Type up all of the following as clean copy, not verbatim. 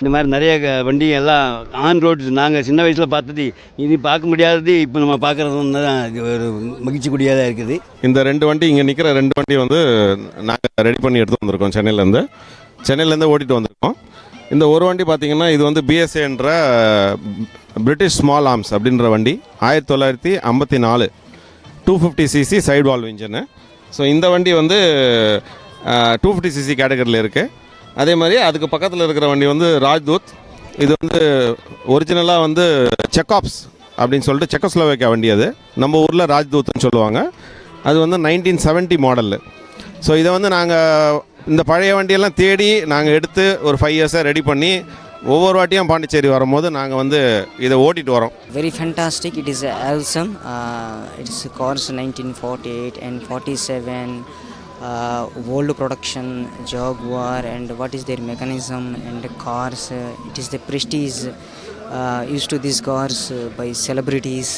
இந்த மாதிரி நிறைய வண்டி எல்லாம் ஆன் ரோட்ஸ் நாங்கள் சின்ன வயசில் பார்த்தது இது பார்க்க முடியாதது இப்போ நம்ம பார்க்குறது தான் இது ஒரு மகிழ்ச்சிக்குரியதாக இருக்குது. இந்த 2 வண்டி இங்கே நிற்கிற 2 வண்டி வந்து நாங்கள் ரெடி பண்ணி எடுத்து வந்திருக்கோம். சென்னையிலேருந்து ஓட்டிகிட்டு வந்திருக்கோம். இந்த ஒரு வண்டி பார்த்திங்கன்னா இது வந்து பிஎஸ்ஏன்ற பிரிட்டிஷ் ஸ்மால் ஆர்ம்ஸ் அப்படின்ற வண்டி 1954 250cc side valve engine. So இந்த வண்டி வந்து 250cc கேட்டகரியில் இருக்குது. அதே மாதிரி அதுக்கு பக்கத்தில் இருக்கிற வண்டி வந்து ராஜ்தூத். இது வந்து ஒரிஜினலாக வந்து செக்காப்ஸ் அப்படின்னு சொல்லிட்டு செக்கோஸ்லோவேக்கியா வண்டி. அது நம்ம ஊரில் ராஜ்தூத்னு சொல்லுவாங்க. அது வந்து 1970 மாடலு. ஸோ இதை வந்து நாங்கள் இந்த பழைய வண்டியெல்லாம் தேடி நாங்கள் எடுத்து ஒரு 5 இயர்ஸாக ரெடி பண்ணி ஒவ்வொரு வாட்டியும் பாண்டிச்சேரி வரும்போது நாங்கள் வந்து இதை ஓட்டிகிட்டு வரோம். Very fantastic. It is awesome. It is cars 1948 and 47. Old production Jaguar and what is their mechanism and the cars. It is the prestige used to these cars by celebrities.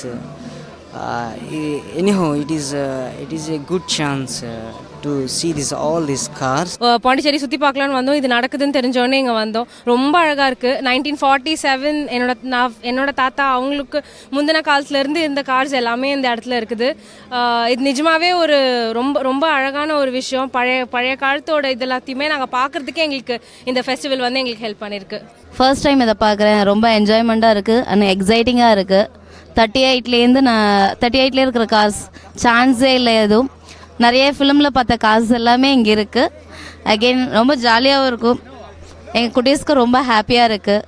Anyhow, it is a good chance to see all these cars. Pondicherry சுற்றி பார்க்கலான்னு வந்தோம். இது நடக்குதுன்னு தெரிஞ்சோடனே இங்கே வந்தோம். ரொம்ப அழகாக இருக்குது. 1947 என்னோட தாத்தா அவங்களுக்கு முந்தின காலத்துலேருந்து இந்த கார்ஸ் எல்லாமே இந்த இடத்துல இருக்குது. இது நிஜமாகவே ஒரு ரொம்ப ரொம்ப அழகான ஒரு விஷயம். பழைய காலத்தோட இது எல்லாத்தையுமே நாங்கள் பார்க்குறதுக்கே எங்களுக்கு இந்த ஃபெஸ்டிவல் வந்து எங்களுக்கு ஹெல்ப் பண்ணியிருக்கு. ஃபர்ஸ்ட் டைம் இதை பார்க்குறேன். ரொம்ப என்ஜாய்மெண்ட்டாக இருக்குது அண்ட் எக்ஸைட்டிங்காக இருக்குது. 38லேயே இருக்கிற கார்ஸ் சான்ஸே இல்லை. எதுவும் நிறைய ஃபிலிமில் பார்த்த கார்ஸ் எல்லாமே இங்கே இருக்குது. அகெயின் ரொம்ப ஜாலியாகவும் இருக்கும். எங்கள் குட்டீஸ்க்கு ரொம்ப ஹாப்பியாக இருக்குது.